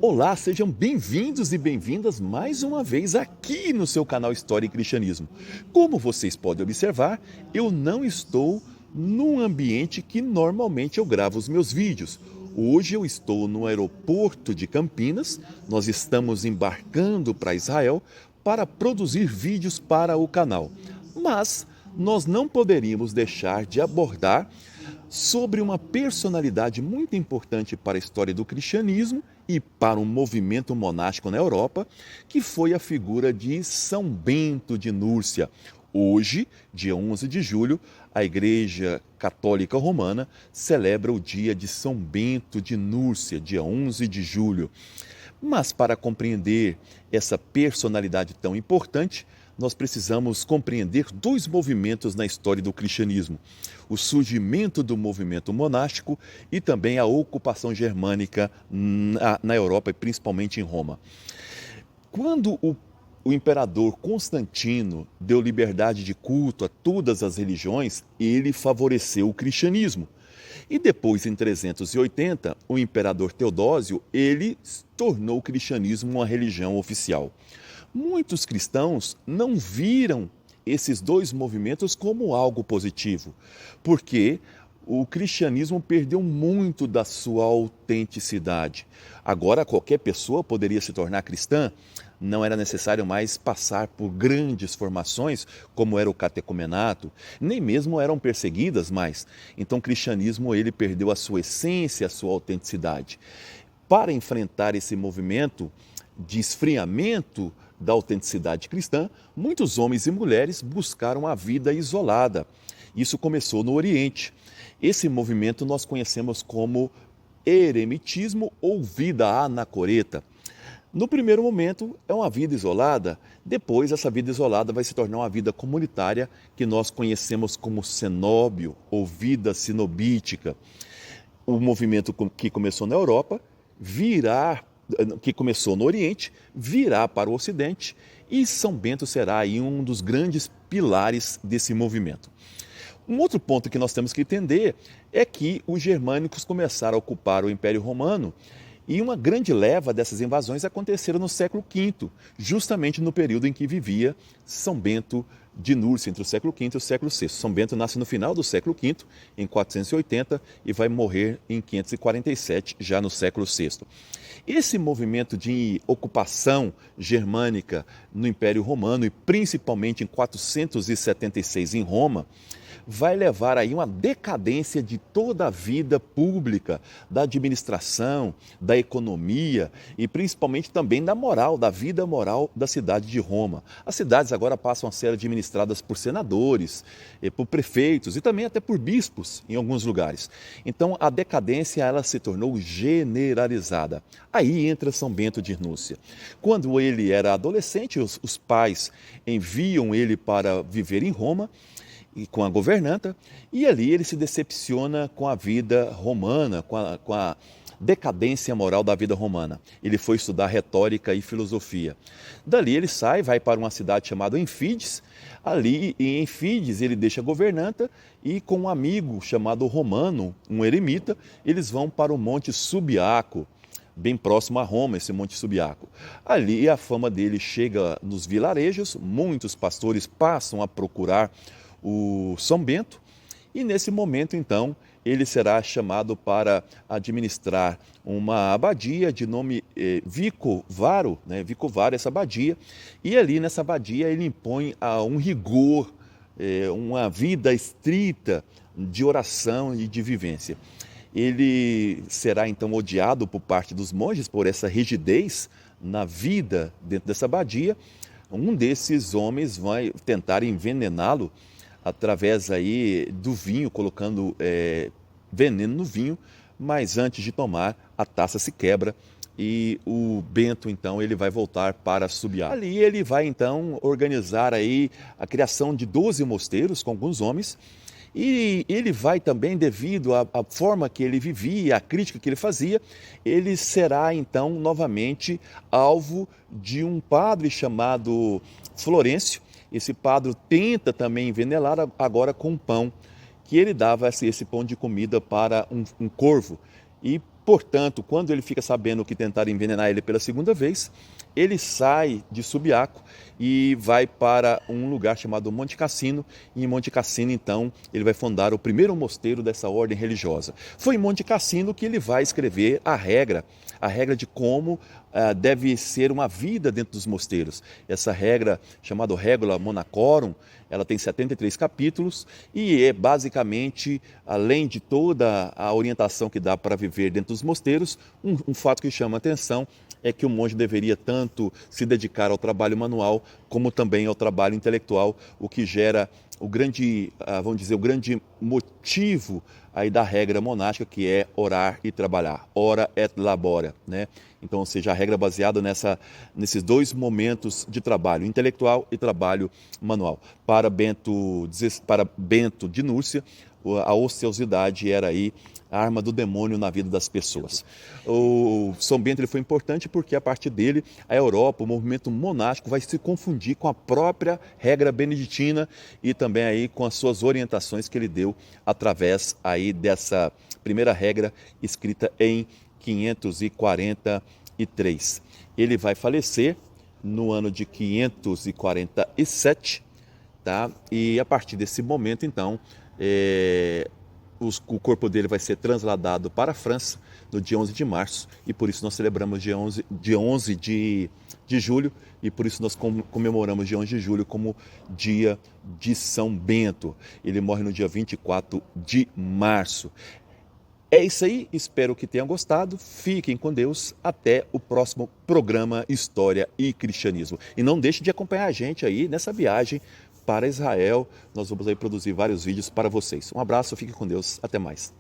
Olá, sejam bem-vindos e bem-vindas mais uma vez aqui no seu canal História e Cristianismo. Como vocês podem observar, eu não estou num ambiente que normalmente eu gravo os meus vídeos. Hoje eu estou no aeroporto de Campinas, nós estamos embarcando para Israel para produzir vídeos para o canal. Mas nós não poderíamos deixar de abordar sobre uma personalidade muito importante para a história do cristianismo e para o movimento monástico na Europa, que foi a figura de São Bento de Núrcia. Hoje, dia 11 de julho, a Igreja Católica Romana celebra o dia de São Bento de Núrcia, dia 11 de julho. Mas para compreender essa personalidade tão importante, nós precisamos compreender dois movimentos na história do cristianismo: o surgimento do movimento monástico e também a ocupação germânica na Europa e principalmente em Roma. Quando o imperador Constantino deu liberdade de culto a todas as religiões, ele favoreceu o cristianismo. E depois, em 380, o imperador Teodósio, ele tornou o cristianismo uma religião oficial. Muitos cristãos não viram esses dois movimentos como algo positivo, porque o cristianismo perdeu muito da sua autenticidade. Agora, qualquer pessoa poderia se tornar cristã, não era necessário mais passar por grandes formações, como era o catecumenato, nem mesmo eram perseguidas mais. Então, o cristianismo ele perdeu a sua essência, a sua autenticidade. Para enfrentar esse movimento de esfriamento da autenticidade cristã, muitos homens e mulheres buscaram a vida isolada. Isso começou no Oriente. Esse movimento nós conhecemos como eremitismo ou vida anacoreta. No primeiro momento é uma vida isolada, depois essa vida isolada vai se tornar uma vida comunitária que nós conhecemos como cenóbio ou vida sinobítica. O movimento que começou na Europa que começou no Oriente, virá para o Ocidente e São Bento será aí um dos grandes pilares desse movimento. Um outro ponto que nós temos que entender é que os germânicos começaram a ocupar o Império Romano e uma grande leva dessas invasões aconteceram no século V, justamente no período em que vivia São Bento de Núrcia, entre o século V e o século VI. São Bento nasce no final do século V, em 480, e vai morrer em 547, já no século VI. Esse movimento de ocupação germânica no Império Romano, e principalmente em 476 em Roma, vai levar aí uma decadência de toda a vida pública, da administração, da economia e principalmente também da moral, da vida moral da cidade de Roma. As cidades agora passam a ser administradas por senadores, por prefeitos e também até por bispos em alguns lugares. Então a decadência ela se tornou generalizada. Aí entra São Bento de Núrcia. Quando ele era adolescente, os pais enviam ele para viver em Roma, e com a governanta, e ali ele se decepciona com a vida romana, com a decadência moral da vida romana. Ele foi estudar retórica e filosofia. Dali ele sai, vai para uma cidade chamada Enfides. Ali em Enfides ele deixa a governanta e com um amigo chamado Romano, um eremita, eles vão para o Monte Subiaco, bem próximo a Roma, esse Monte Subiaco. Ali a fama dele chega nos vilarejos, muitos pastores passam a procurar o São Bento, e nesse momento então ele será chamado para administrar uma abadia de nome Vicovaro, Vicovaro essa abadia, e ali nessa abadia ele impõe um rigor, uma vida estrita de oração e de vivência. Ele será então odiado por parte dos monges por essa rigidez na vida dentro dessa abadia. Um desses homens vai tentar envenená-lo através aí do vinho, colocando veneno no vinho, mas antes de tomar, a taça se quebra e o Bento, então, ele vai voltar para Subiaco. Ali ele vai, então, organizar aí a criação de 12 mosteiros com alguns homens, e ele vai também, devido à forma que ele vivia, à crítica que ele fazia, ele será, então, novamente alvo de um padre chamado Florencio. Esse padre tenta também envenenar agora com pão, que ele dava esse pão de comida para um corvo. E Portanto, quando ele fica sabendo que tentaram envenenar ele pela segunda vez, ele sai de Subiaco e vai para um lugar chamado Monte Cassino. E em Monte Cassino, então, ele vai fundar o primeiro mosteiro dessa ordem religiosa. Foi em Monte Cassino que ele vai escrever a regra de como deve ser uma vida dentro dos mosteiros. Essa regra, chamada Regula Monacorum, ela tem 73 capítulos e é basicamente, além de toda a orientação que dá para viver dentro dos mosteiros, um fato que chama a atenção é que o monge deveria tanto se dedicar ao trabalho manual como também ao trabalho intelectual, o que gera o grande, vamos dizer, o grande motivo aí da regra monástica, que é orar e trabalhar, ora et labora, né? Então, ou seja, a regra baseada nesses dois momentos de trabalho intelectual e trabalho manual. Para Bento de Núrcia, a ociosidade era aí a arma do demônio na vida das pessoas. O São Bento ele foi importante porque a partir dele a Europa, o movimento monástico vai se confundir com a própria regra beneditina e também aí com as suas orientações que ele deu através aí dessa primeira regra escrita em 543. Ele vai falecer no ano de 547, tá? E a partir desse momento, então, o corpo dele vai ser trasladado para a França no dia 11 de março e por isso nós celebramos dia 11 de julho e por isso nós comemoramos dia 11 de julho como dia de São Bento. Ele morre no dia 24 de março. É isso aí, espero que tenham gostado, fiquem com Deus, até o próximo programa História e Cristianismo. E não deixe de acompanhar a gente aí nessa viagem para Israel, nós vamos aí produzir vários vídeos para vocês. Um abraço, fiquem com Deus, até mais.